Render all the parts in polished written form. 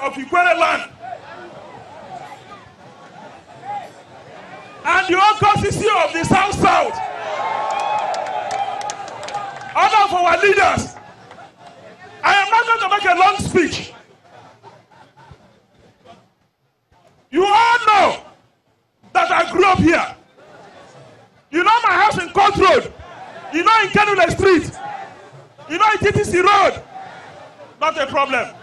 of Ikwere land. And the OCC of the South-South. Other of our leaders. I am not going to make a long speech. You all know that I grew up here. You know my house in Court Road. You know in Kenule Street. You know in TTC Road. Not a problem.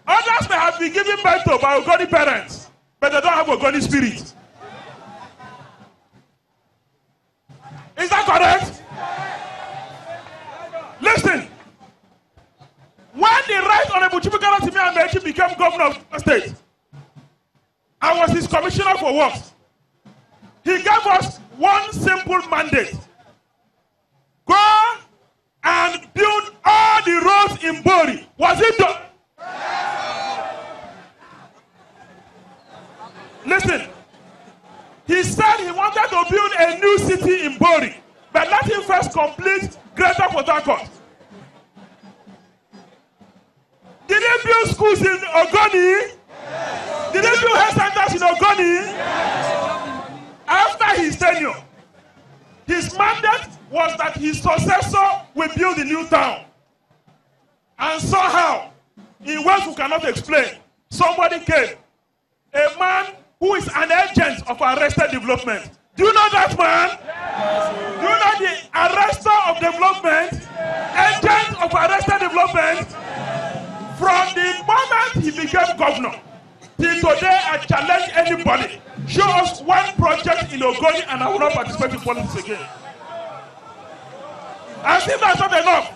Others may have been given birth to by Ogoni parents, but they don't have Ogoni spirit. Is that correct? Listen. When the Right Honorable Chibukala Timi Amechi became governor of the state, I was his commissioner for works. He gave us one simple mandate. Go and build all the roads in Bori. Was it done? Listen. He said he wanted to build a new city in Bori, but let him first complete Greater Port Harcourt. Did he build schools in Ogoni? Did he build health centers in Ogoni? After his tenure, his mandate was that his successor will build a new town. And somehow, in ways we cannot explain, somebody came, a man who is an agent of Arrested Development. Do you know that man? Do you know the arrestor of development? Agent of Arrested Development? From the moment he became governor, till today I challenge anybody. Show us one project in Ogoni and I will not participate in politics again. As if that's not enough.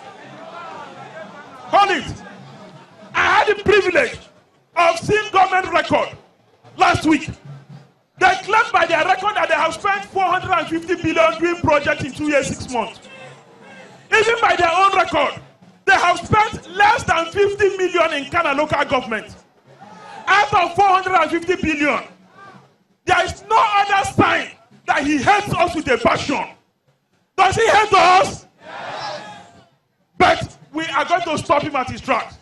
Hold it. I had the privilege of seeing government record last week. They claimed by their record that they have spent 450 billion doing projects in 2 years, 6 months. Even by their own record, they have spent less than 50 million in Ghana local government. Out of 450 billion, there is no other sign that he hates us with a passion. Does he hate us? Yes. But we are going to stop him at his tracks.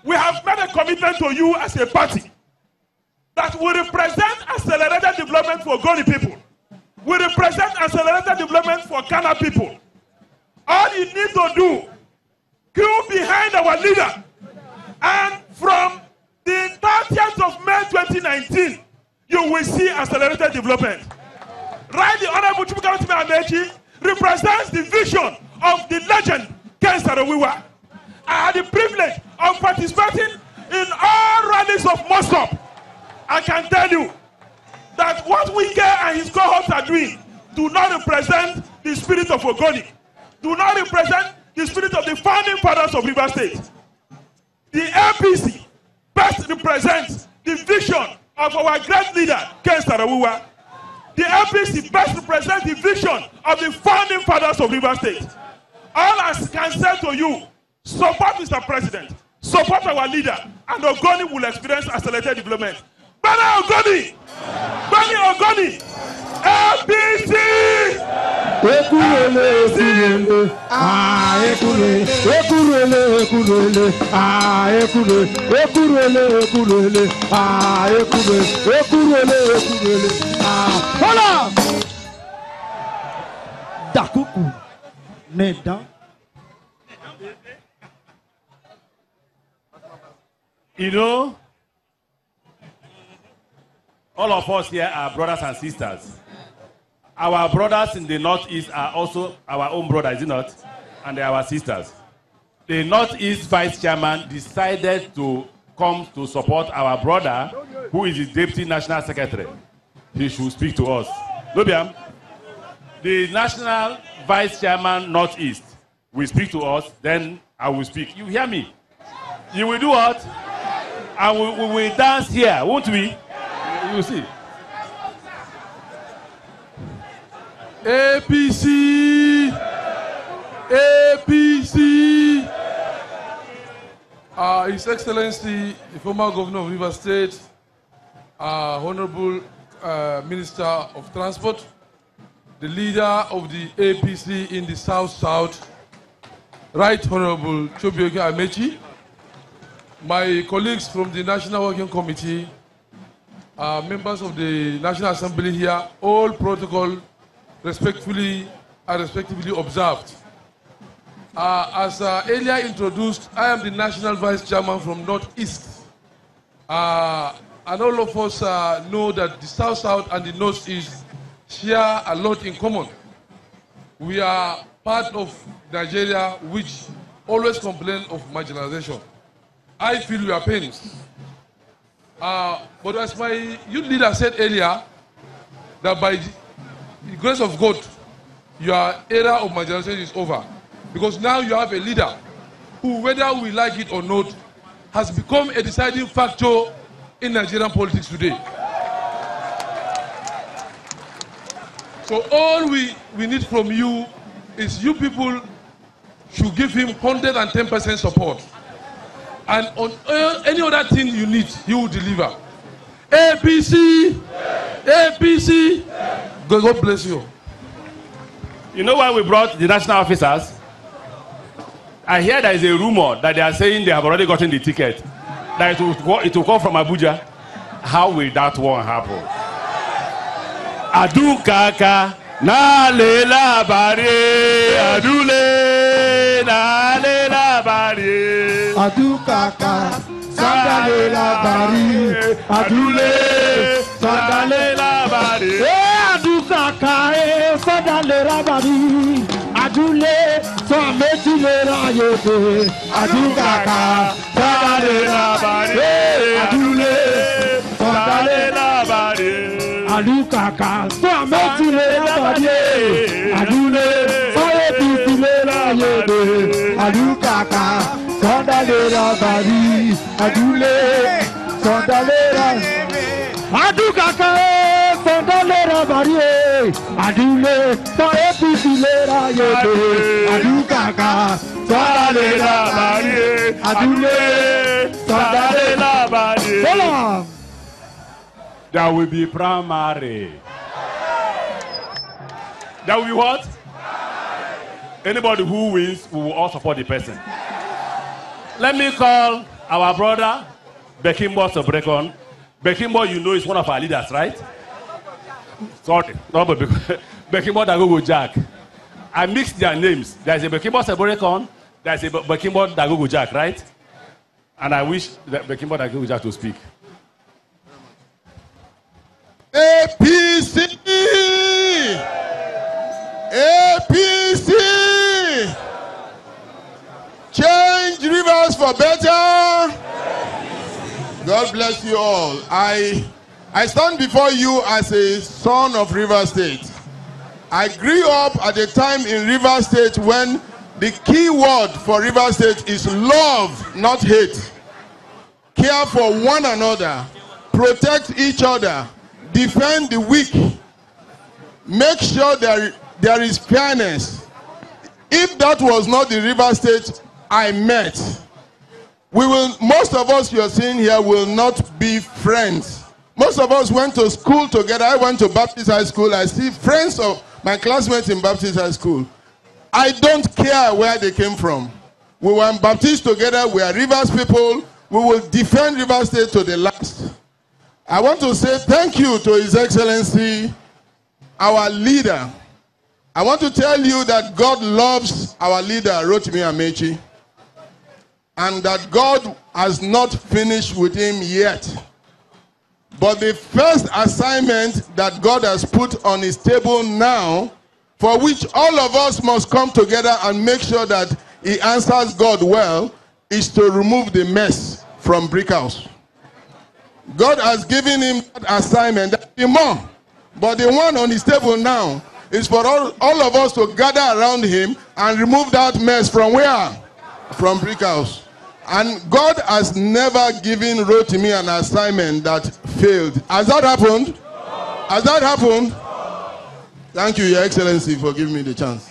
We have made a commitment to you as a party that we represent accelerated development for Ogoni people. We represent accelerated development for Ghana people. All you need to do, queue behind our leader. And from the 30th of May 2019, you will see accelerated development. Right, the Honorable Chibukala Timi Amechi represents the vision of the legend Ken Saro-Wiwa. I had the privilege of participating in all rallies of Mosop. I can tell you that what Wike and his cohorts are doing do not represent the spirit of Ogoni, do not represent the spirit of the founding fathers of River State. The APC best represents the vision of our great leader, Ken Saro-Wiwa. The APC best represents the vision of the founding fathers of River State. All I can say to you, support Mr. President, support our leader, and Ogoni will experience accelerated development. Bani Ogoni! Bani Ogoni! APC! Ekurele, ekurele, ah, ekurele, ekurele, ekurele, ah, ekurele, ekurele, ekurele, ah, ekurele, ekurele, ekurele, ah. Hola! Dakuku, Neda. You know, all of us here are brothers and sisters. Our brothers in the Northeast are also our own brothers, is it not? And they are our sisters. The Northeast Vice Chairman decided to come to support our brother, who is the Deputy National Secretary. He should speak to us. Lobiam, the National Vice Chairman Northeast will speak to us, then I will speak. You hear me? You will do what? And we will dance here, won't we? You will see. APC, APC. His Excellency, the former Governor of River State, Honorable Minister of Transport, the leader of the APC in the South-South, Right Honorable Chibukala Amechi, my colleagues from the National Working Committee, members of the National Assembly here, all protocol respectfully and respectively observed. As earlier introduced, I am the National Vice Chairman from Northeast. And all of us know that the South-South and the Northeast share a lot in common. We are part of Nigeria which always complain of marginalization. I feel your pains. But as my youth leader said earlier, that by the grace of God, your era of marginalization is over. Because now you have a leader who, whether we like it or not, has become a deciding factor in Nigerian politics today. So all we need from you is you people should give him 110% support. And on any other thing you need, he will deliver. APC! APC! God bless you. You know why we brought the national officers? I hear there is a rumor that they are saying they have already gotten the ticket. That it will come from Abuja. How will that one happen? Adu kaka na lela bare adule na lela bare adu kaka sandale la bari adule sandale la bari adu kaka sandale la bari adule so meji le ra yote adu kaka sandale la bari adule sandale la bari adu kaka so meji le ra bari adule so meji le ra yote adu kaka Sondalera bari, adule, sondalera, adukaka, sondalera bari, adule, sondalera yote, adukaka, sondalera bari, adule, sondalera bari. There will be primary. There will be what? Anybody who wins, we will all support the person. Let me call our brother, Bekimbo Sobrekon. Bekimbo, you know, is one of our leaders, right? Sorry, not Bekimbo Dagogo Jack. I mixed their names. There's a Bekimbo Sobrekon, there's a Bekimbo Dagogo Jack, right? And I wish that Bekimbo Dagogo Jack to speak. APC! APC! Change Rivers for better. God bless you all. I stand before you as a son of Rivers State. I grew up at a time in Rivers State when the key word for Rivers State is love, not hate. Care for one another, protect each other, defend the weak, make sure there is fairness. If that was not the Rivers State I met, most of us you're seeing here will not be friends. Most of us went to school together. I went to Baptist High School. I see friends of my classmates in Baptist High School. I don't care where they came from. We were in Baptist together. We are Rivers people. We will defend Rivers State to the last. I want to say thank you to His Excellency, our leader. I want to tell you that God loves our leader, Rotimi Amaechi, and that God has not finished with him yet. But the first assignment that God has put on his table now, for which all of us must come together and make sure that he answers God well, is to remove the mess from Brick House. God has given him that assignment. There will be more. But the one on his table now is for all of us to gather around him and remove that mess from where? From Brick House. And God has never given Rotimi an assignment that failed. Has that happened? Has that happened? Thank you, Your Excellency, for giving me the chance.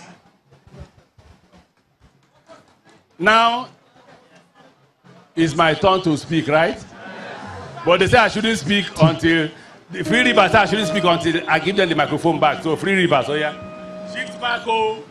Now, it's my turn to speak, right? But they say I shouldn't speak until, the Free Rivers I shouldn't speak until I give them the microphone back. So Free Rivers, oh yeah. Shift back, oh.